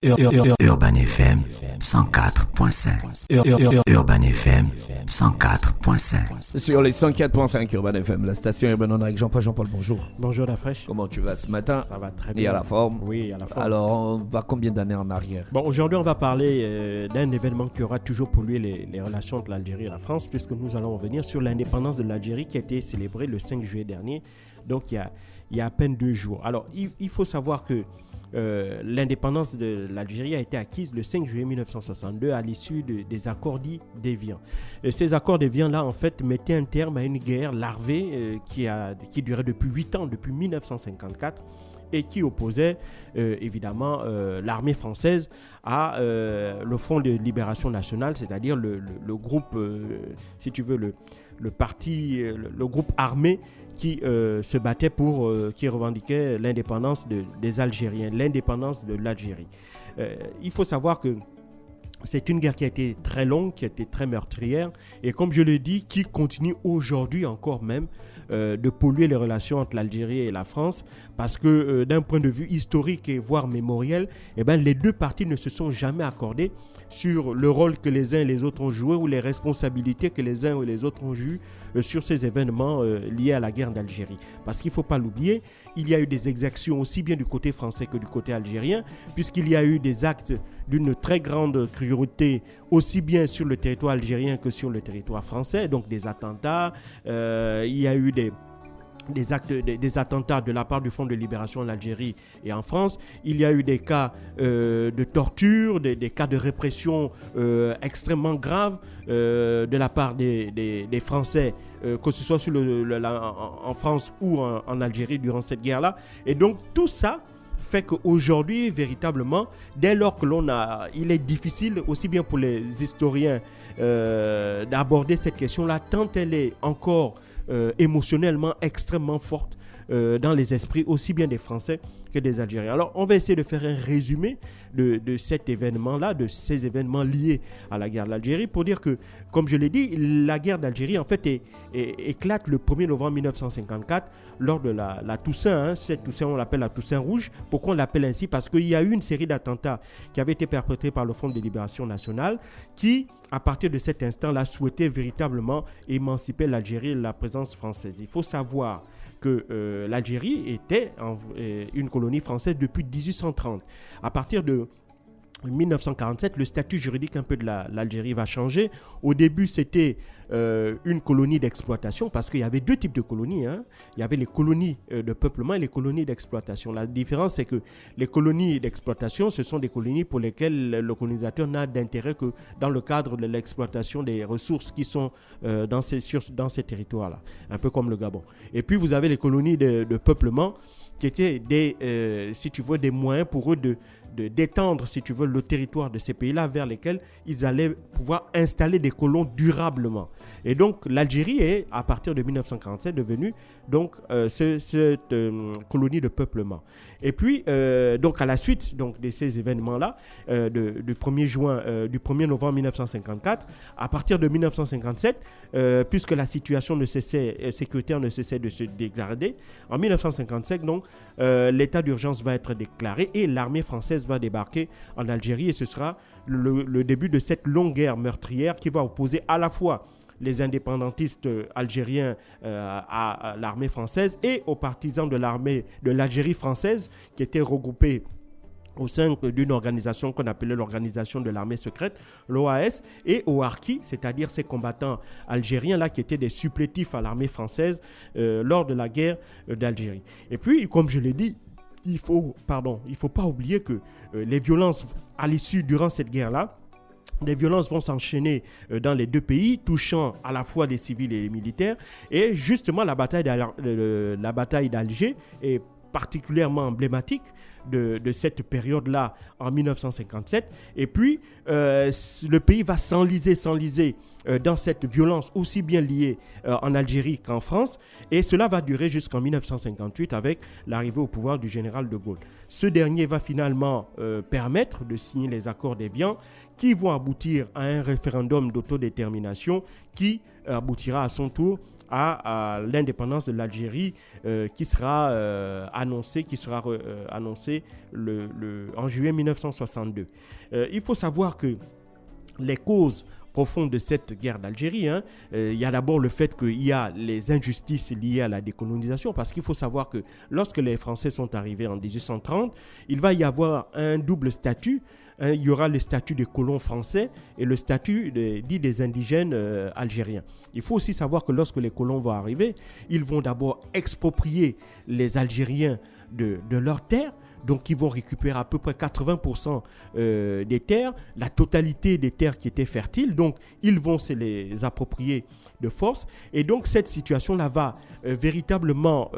Urban FM 104.5. Urban FM 104.5. Sur les 104.5 Urban FM, la station Urban On avec Jean-Paul, bonjour. Bonjour la fraîche. Comment tu vas ce matin? Ça va très bien. Et à la forme? Oui, à la forme. Alors, on va combien d'années en arrière? Bon, aujourd'hui, on va parler d'un événement qui aura toujours pollué les relations entre l'Algérie et la France, puisque nous allons revenir sur l'indépendance de l'Algérie qui a été célébrée le 5 juillet dernier, donc il y a à peine 2 jours. Alors, il faut savoir que l'indépendance de l'Algérie a été acquise le 5 juillet 1962 à l'issue des accords dits d'Évian. Ces accords d'Évian-là, en fait, mettaient un terme à une guerre larvée qui durait depuis 8 ans, depuis 1954, et qui opposait évidemment l'armée française à le Front de Libération Nationale, c'est-à-dire le groupe, si tu veux, le parti, le groupe armé qui se battait qui revendiquait l'indépendance des Algériens, l'indépendance de l'Algérie. Il faut savoir que c'est une guerre qui a été très longue, qui a été très meurtrière, et comme je l'ai dit, qui continue aujourd'hui encore même de polluer les relations entre l'Algérie et la France, parce que d'un point de vue historique et voire mémoriel, les deux parties ne se sont jamais accordées sur le rôle que les uns et les autres ont joué ou les responsabilités que les uns et les autres ont joué sur ces événements liés à la guerre d'Algérie. Parce qu'il ne faut pas l'oublier, il y a eu des exactions aussi bien du côté français que du côté algérien, puisqu'il y a eu des actes d'une très grande cruauté aussi bien sur le territoire algérien que sur le territoire français, donc des attentats, il y a eu des attentats de la part du Front de Libération en Algérie et en France. Il y a eu des cas de torture, des cas de répression extrêmement graves de la part des Français, que ce soit en France ou en Algérie durant cette guerre-là. Et donc tout ça fait qu'aujourd'hui, véritablement, dès lors que il est difficile, aussi bien pour les historiens, d'aborder cette question-là, tant elle est encore émotionnellement extrêmement forte dans les esprits aussi bien des Français que des Algériens. Alors, on va essayer de faire un résumé de cet événement-là, de ces événements liés à la guerre d'Algérie, pour dire que, comme je l'ai dit, la guerre d'Algérie, en fait, éclate le 1er novembre 1954 lors de la Toussaint. Cette Toussaint, on l'appelle la Toussaint rouge. Pourquoi on l'appelle ainsi? Parce qu'il y a eu une série d'attentats qui avaient été perpétrés par le Front de Libération Nationale qui, à partir de cet instant-là, souhaitait véritablement émanciper l'Algérie de la présence française. Il faut savoir que l'Algérie était une colonie française depuis 1830. À partir de 1947, le statut juridique un peu de l'Algérie va changer. Au début, c'était une colonie d'exploitation parce qu'il y avait deux types de colonies. Il y avait les colonies de peuplement et les colonies d'exploitation. La différence, c'est que les colonies d'exploitation, ce sont des colonies pour lesquelles le colonisateur n'a d'intérêt que dans le cadre de l'exploitation des ressources qui sont dans ces territoires-là, un peu comme le Gabon. Et puis, vous avez les colonies de peuplement qui étaient si tu veux, des moyens pour eux d'étendre, si tu veux, le territoire de ces pays-là vers lesquels ils allaient pouvoir installer des colons durablement. Et donc, l'Algérie est, à partir de 1947, devenue donc, cette colonie de peuplement. Et puis, donc, à la suite donc, de ces événements-là, du 1er novembre 1954, à partir de 1957, puisque la situation sécuritaire ne cessait de se dégrader, en 1955, donc, l'état d'urgence va être déclaré et l'armée française va débarquer en Algérie et ce sera le début de cette longue guerre meurtrière qui va opposer à la fois les indépendantistes algériens à l'armée française et aux partisans de l'Algérie française qui étaient regroupés au sein d'une organisation qu'on appelait l'organisation de l'armée secrète, l'OAS, et aux harkis, c'est-à-dire ces combattants algériens-là qui étaient des supplétifs à l'armée française lors de la guerre d'Algérie. Et puis, comme je l'ai dit, il faut pas oublier que les violences à l'issue durant cette guerre-là, des violences vont s'enchaîner dans les deux pays, touchant à la fois des civils et des militaires. Et justement, la bataille d'Alger est particulièrement emblématique de cette période-là en 1957. Et puis, le pays va s'enliser dans cette violence aussi bien liée en Algérie qu'en France. Et cela va durer jusqu'en 1958 avec l'arrivée au pouvoir du général de Gaulle. Ce dernier va finalement permettre de signer les accords d'Évian qui vont aboutir à un référendum d'autodétermination qui aboutira à son tour à l'indépendance de l'Algérie qui sera annoncée en juillet 1962. Il faut savoir que les causes profondes de cette guerre d'Algérie, il y a d'abord le fait qu'il y a les injustices liées à la décolonisation, parce qu'il faut savoir que lorsque les Français sont arrivés en 1830, il va y avoir un double statut. Il y aura le statut des colons français et le statut dit des indigènes algériens. Il faut aussi savoir que lorsque les colons vont arriver, ils vont d'abord exproprier les Algériens de leurs terres. Donc, ils vont récupérer à peu près 80% des terres, la totalité des terres qui étaient fertiles. Donc, ils vont se les approprier de force. Et donc, cette situation-là va véritablement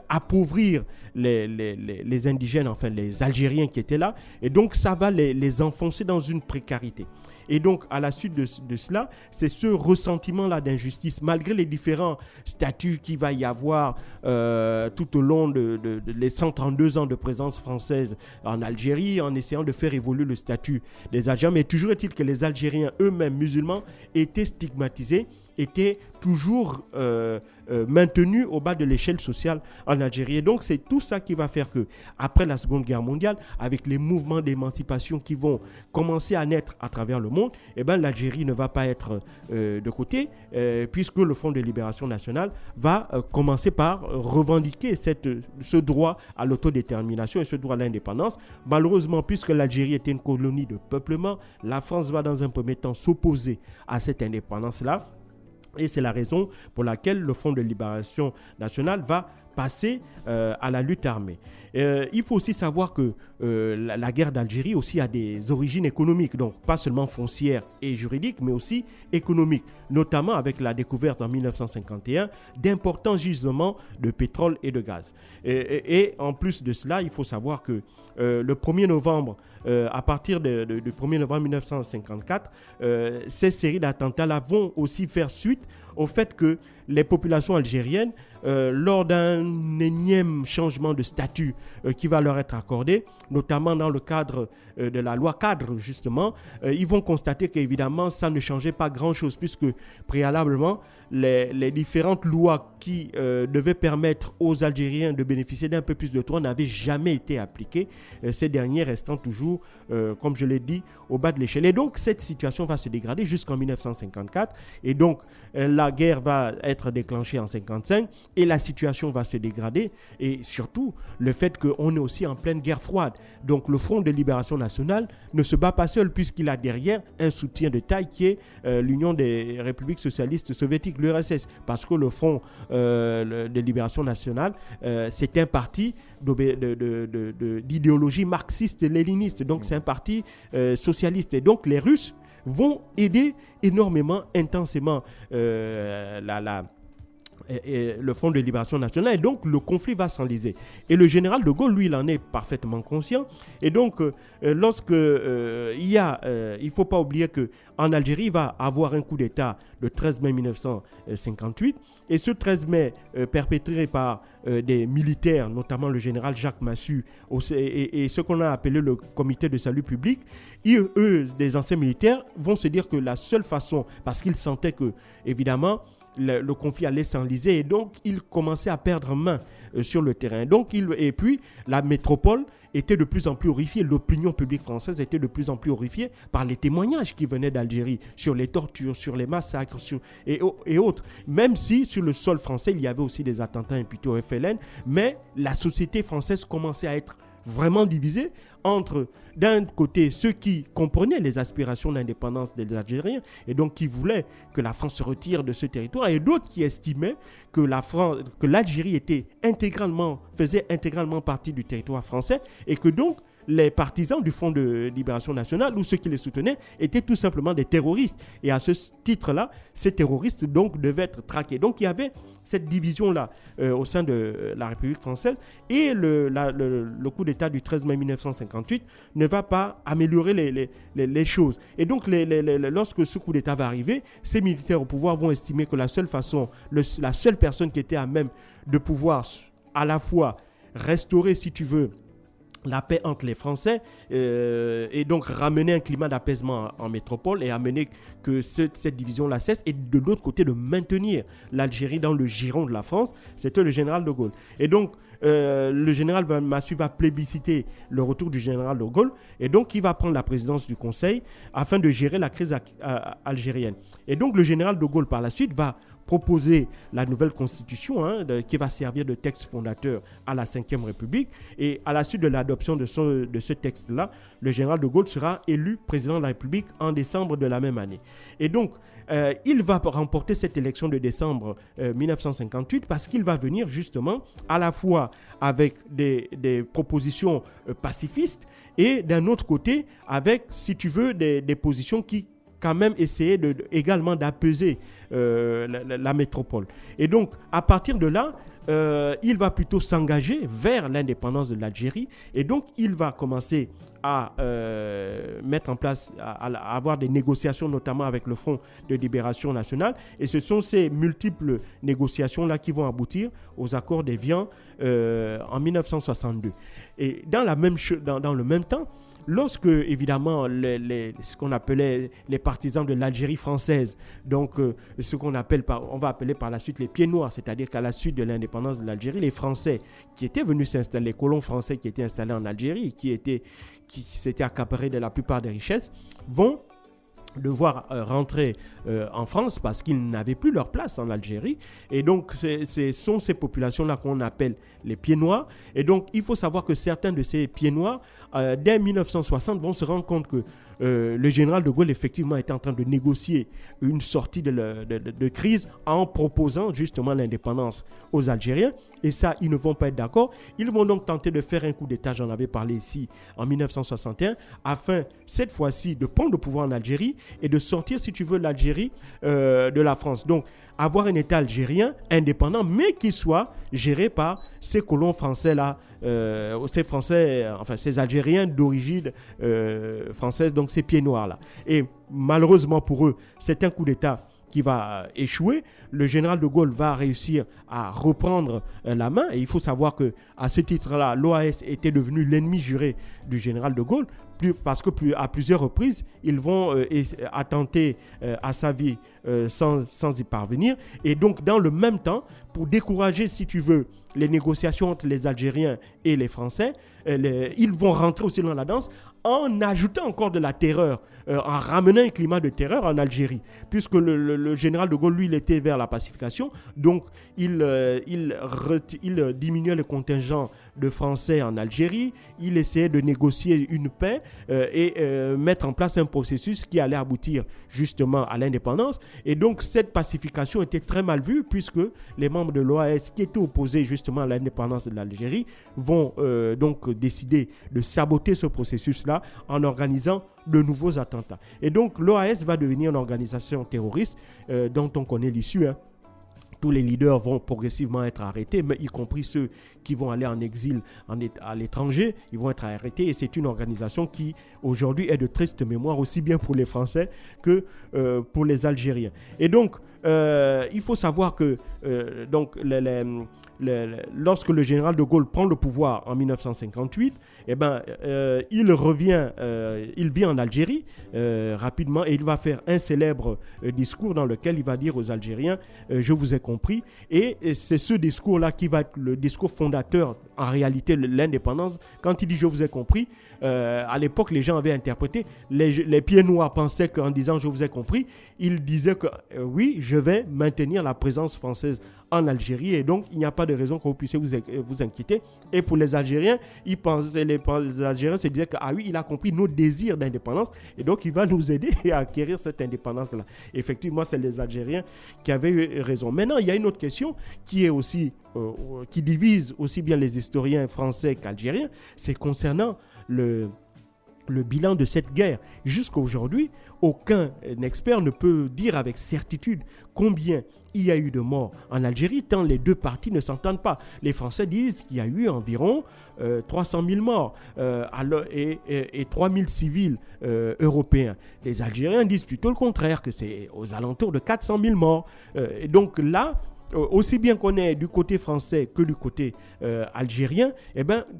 appauvrir les indigènes, enfin les Algériens qui étaient là. Et donc, ça va les enfoncer dans une précarité. Et donc, à la suite de cela, c'est ce ressentiment-là d'injustice, malgré les différents statuts qu'il va y avoir tout au long les 132 ans de présence française en Algérie, en essayant de faire évoluer le statut des Algériens. Mais toujours est-il que les Algériens eux-mêmes musulmans étaient stigmatisés, étaient toujours maintenus au bas de l'échelle sociale en Algérie. Et donc, c'est tout ça qui va faire que, après la Seconde Guerre mondiale, avec les mouvements d'émancipation qui vont commencer à naître à travers le monde, l'Algérie ne va pas être de côté, puisque le Front de libération nationale va commencer par revendiquer ce droit à l'autodétermination et ce droit à l'indépendance. Malheureusement, puisque l'Algérie était une colonie de peuplement, la France va dans un premier temps s'opposer à cette indépendance-là. Et c'est la raison pour laquelle le Front de libération nationale va passer à la lutte armée. Il faut aussi savoir que la guerre d'Algérie aussi a des origines économiques, donc pas seulement foncières et juridiques, mais aussi économiques, notamment avec la découverte en 1951 d'importants gisements de pétrole et de gaz. Et en plus de cela, il faut savoir que le 1er novembre, à partir du 1er novembre 1954, ces séries d'attentats-là vont aussi faire suite au fait que les populations algériennes, lors d'un énième changement de statut qui va leur être accordé, notamment dans le cadre de la loi cadre justement, ils vont constater qu'évidemment ça ne changeait pas grand-chose, puisque préalablement les différentes lois qui devaient permettre aux Algériens de bénéficier d'un peu plus de droits n'avaient jamais été appliquées, ces derniers restant toujours, comme je l'ai dit, au bas de l'échelle. Et donc cette situation va se dégrader jusqu'en 1954, et donc la guerre va être déclenchée en 1955 et la situation va se dégrader, et surtout le fait qu'on est aussi en pleine guerre froide. Donc le Front de libération nationale ne se bat pas seul, puisqu'il a derrière un soutien de taille qui est l'Union des républiques socialistes soviétiques, l'URSS, parce que le Front de libération nationale, c'est un parti d'idéologie marxiste-léniniste, donc c'est un parti socialiste, et donc les Russes vont aider énormément, intensément le Front de libération nationale, et donc le conflit va s'enliser. Et le général de Gaulle, lui, il en est parfaitement conscient. Et donc, il ne faut pas oublier qu'en Algérie, il va avoir un coup d'État le 13 mai 1958. Et ce 13 mai, perpétré par des militaires, notamment le général Jacques Massu, et ce qu'on a appelé le comité de salut public, eux, des anciens militaires, vont se dire que la seule façon, parce qu'ils sentaient que, évidemment, le conflit allait s'enliser, et donc il commençait à perdre main sur le terrain. Et puis la métropole était de plus en plus horrifiée, l'opinion publique française était de plus en plus horrifiée par les témoignages qui venaient d'Algérie sur les tortures, sur les massacres et autres. Même si sur le sol français, il y avait aussi des attentats imputés au FLN, mais la société française commençait à être vraiment divisée entre, d'un côté, ceux qui comprenaient les aspirations d'indépendance des Algériens et donc qui voulaient que la France se retire de ce territoire, et d'autres qui estimaient que l'Algérie faisait intégralement partie du territoire français, et que donc les partisans du Front de libération nationale ou ceux qui les soutenaient étaient tout simplement des terroristes. Et à ce titre-là, ces terroristes donc devaient être traqués. Donc il y avait cette division-là au sein de la République française, et le coup d'État du 13 mai 1958 ne va pas améliorer les choses. Et donc lorsque ce coup d'État va arriver, ces militaires au pouvoir vont estimer que la seule personne qui était à même de pouvoir à la fois restaurer, si tu veux, la paix entre les Français et donc ramener un climat d'apaisement en métropole et amener que cette division-là cesse, et de l'autre côté de maintenir l'Algérie dans le giron de la France. C'était le général de Gaulle. Et donc le général Massu va plébisciter le retour du général de Gaulle, et donc il va prendre la présidence du Conseil afin de gérer la crise algérienne. Et donc le général de Gaulle par la suite va proposer la nouvelle constitution qui va servir de texte fondateur à la Ve République. Et à la suite de l'adoption de ce texte-là, le général de Gaulle sera élu président de la République en décembre de la même année. Et donc, il va remporter cette élection de décembre 1958 parce qu'il va venir justement à la fois avec des propositions pacifistes et d'un autre côté avec, si tu veux, des positions qui quand même essayer également d'apaiser la métropole. Et donc, à partir de là, il va plutôt s'engager vers l'indépendance de l'Algérie, et donc il va commencer à mettre en place, à avoir des négociations, notamment avec le Front de libération nationale, et ce sont ces multiples négociations-là qui vont aboutir aux accords d'Évian en 1962. Et dans le même temps, lorsque, évidemment, ce qu'on appelait les partisans de l'Algérie française, donc ce qu'on appelle, on va appeler par la suite les pieds noirs, c'est-à-dire qu'à la suite de l'indépendance de l'Algérie, les Français qui étaient venus s'installer, les colons français qui étaient installés en Algérie, qui s'étaient accaparés de la plupart des richesses, vont devoir rentrer en France parce qu'ils n'avaient plus leur place en Algérie. Et donc, ce sont ces populations-là qu'on appelle les pieds noirs. Et donc, il faut savoir que certains de ces pieds noirs, dès 1960, vont se rendre compte que le général de Gaulle, effectivement, était en train de négocier une sortie de crise en proposant justement l'indépendance aux Algériens. Et ça, ils ne vont pas être d'accord. Ils vont donc tenter de faire un coup d'État, j'en avais parlé ici, en 1961, afin, cette fois-ci, de prendre le pouvoir en Algérie et de sortir, si tu veux, l'Algérie de la France. Donc, avoir un État algérien indépendant, mais qui soit géré par ces colons français-là, ces Algériens d'origine française, donc ces pieds noirs-là. Et malheureusement pour eux, c'est un coup d'État qui va échouer. Le général de Gaulle va réussir à reprendre la main. Et il faut savoir qu'à ce titre-là, l'OAS était devenu l'ennemi juré du général de Gaulle, parce qu'à plusieurs reprises, ils vont attenter à sa vie sans y parvenir. Et donc, dans le même temps, pour décourager, si tu veux, les négociations entre les Algériens et les Français, ils vont rentrer aussi dans la danse en ajoutant encore de la terreur, en ramenant un climat de terreur en Algérie, puisque le général de Gaulle, lui, il était vers la pacification, donc il diminuait le contingent de Français en Algérie, il essayait de négocier une paix et mettre en place un processus qui allait aboutir justement à l'indépendance. Et donc cette pacification était très mal vue, puisque les membres de l'OAS qui étaient opposés justement à l'indépendance de l'Algérie vont donc décider de saboter ce processus-là en organisant de nouveaux attentats. Et donc l'OAS va devenir une organisation terroriste dont on connaît l'issue. Tous les leaders vont progressivement être arrêtés, mais y compris ceux qui vont aller en exil à l'étranger, ils vont être arrêtés. Et c'est une organisation qui, aujourd'hui, est de triste mémoire, aussi bien pour les Français que pour les Algériens. Et donc, il faut savoir que lorsque le général de Gaulle prend le pouvoir en 1958, il revient, il vit en Algérie rapidement, et il va faire un célèbre discours dans lequel il va dire aux Algériens « Je vous ai compris ». Et c'est ce discours-là qui va être le discours fondateur, en réalité, de l'indépendance. Quand il dit « Je vous ai compris », à l'époque, les gens avaient interprété, les pieds noirs pensaient qu'en disant « Je vous ai compris », il disait que oui, je vais maintenir la présence française en Algérie, et donc il n'y a pas de raison que vous puissiez vous inquiéter. Et pour les Algériens, les Algériens se disaient que ah oui, il a compris nos désirs d'indépendance, et donc il va nous aider à acquérir cette indépendance-là. Effectivement, c'est les Algériens qui avaient eu raison. Maintenant, il y a une autre question qui est aussi qui divise aussi bien les historiens français qu'algériens, c'est concernant le bilan de cette guerre. Jusqu'à aujourd'hui, aucun expert ne peut dire avec certitude combien il y a eu de morts en Algérie, tant les deux parties ne s'entendent pas. Les Français disent qu'il y a eu environ 300 000 morts et 3 000 civils européens. Les Algériens disent plutôt le contraire, que c'est aux alentours de 400 000 morts. Et donc là, aussi bien qu'on est du côté français que du côté algérien,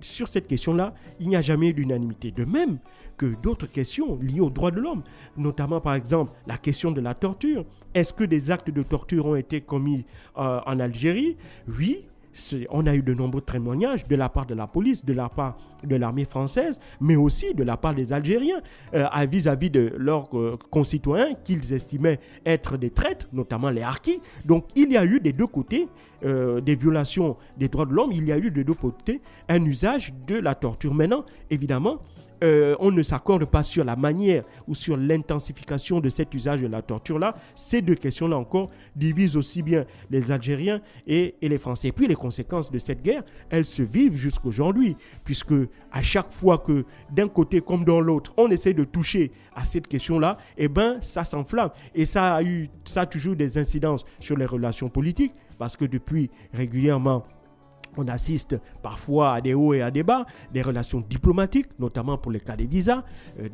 sur cette question-là, il n'y a jamais eu d'unanimité. De même que d'autres questions liées aux droits de l'homme, notamment par exemple la question de la torture. Est-ce que des actes de torture ont été commis en Algérie? Oui. On a eu de nombreux témoignages de la part de la police, de la part de l'armée française, mais aussi de la part des Algériens vis-à-vis de leurs concitoyens qu'ils estimaient être des traîtres, notamment les harkis. Donc il y a eu des deux côtés des violations des droits de l'homme, il y a eu des deux côtés un usage de la torture. Maintenant, évidemment, on ne s'accorde pas sur la manière ou sur l'intensification de cet usage de la torture-là. Ces deux questions-là encore divisent aussi bien les Algériens et les Français. Et puis les conséquences de cette guerre, elles se vivent jusqu'aujourd'hui, puisque à chaque fois que d'un côté comme dans l'autre, on essaie de toucher à cette question-là, ça s'enflamme. Et ça a toujours des incidences sur les relations politiques, parce que depuis régulièrement, on assiste parfois à des hauts et à des bas, des relations diplomatiques, notamment pour le cas des visas.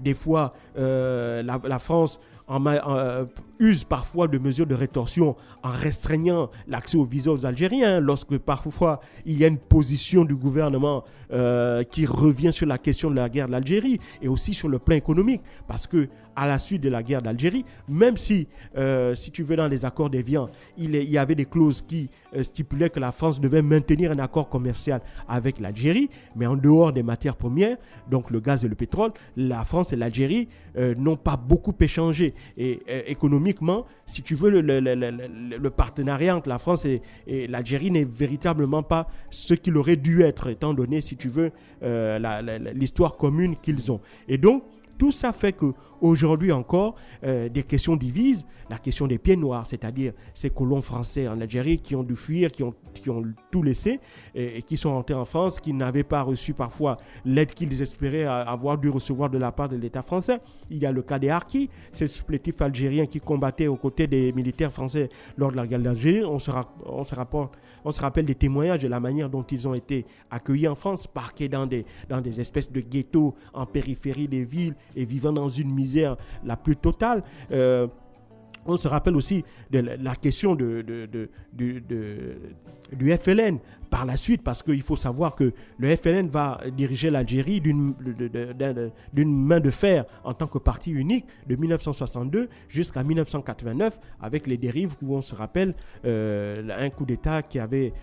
Des fois, la France use parfois de mesures de rétorsion en restreignant l'accès aux visas aux Algériens, lorsque parfois il y a une position du gouvernement qui revient sur la question de la guerre d'Algérie et aussi sur le plan économique, parce que à la suite de la guerre d'Algérie, même si tu veux dans les accords d'Évian, il y avait des clauses qui stipulaient que la France devait maintenir un accord commercial avec l'Algérie, mais en dehors des matières premières, donc le gaz et le pétrole, la France et l'Algérie n'ont pas beaucoup échangé. Et économiquement, si tu veux, le partenariat entre la France et l'Algérie n'est véritablement pas ce qu'il aurait dû être, étant donné, si tu veux, l'histoire commune qu'ils ont. Et donc, tout ça fait qu'aujourd'hui encore, des questions divisent. La question des pieds noirs, c'est-à-dire ces colons français en Algérie qui ont dû fuir, qui ont tout laissé et qui sont rentrés en France, qui n'avaient pas reçu parfois l'aide qu'ils espéraient avoir dû recevoir de la part de l'État français. Il y a le cas des harkis, ces supplétifs algériens qui combattaient aux côtés des militaires français lors de la guerre d'Algérie. On se rappelle des témoignages de la manière dont ils ont été accueillis en France, parqués dans des espèces de ghettos en périphérie des villes et vivant dans une misère la plus totale. On se rappelle aussi de la question du FLN par la suite, parce qu'il faut savoir que le FLN va diriger l'Algérie d'une main de fer en tant que parti unique de 1962 jusqu'à 1989, avec les dérives où on se rappelle un coup d'État qui avait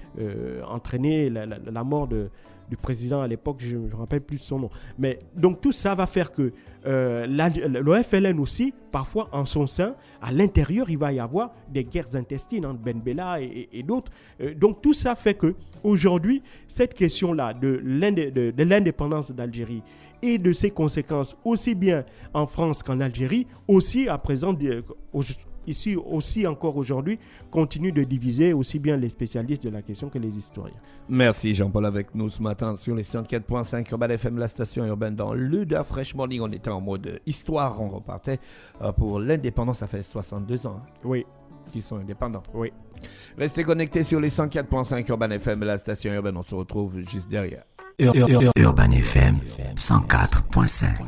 entraîné la mort du président à l'époque, je ne me rappelle plus de son nom. Mais donc tout ça va faire que le FLN aussi, parfois en son sein, à l'intérieur, il va y avoir des guerres intestines entre Ben Bella et d'autres. Donc tout ça fait que aujourd'hui, cette question-là de l'indépendance d'Algérie et de ses conséquences, aussi bien en France qu'en Algérie, aussi à présent, ici aussi encore aujourd'hui, continue de diviser aussi bien les spécialistes de la question que les historiens. Merci Jean-Paul avec nous ce matin sur les 104.5 Urban FM, la station urbaine dans le Da Fresh Morning. On était en mode histoire, on repartait pour l'indépendance, ça fait 62 ans. Oui. Qui sont indépendants. Oui. Restez connectés sur les 104.5 Urban FM, la station urbaine, on se retrouve juste derrière. Urban FM 104.5.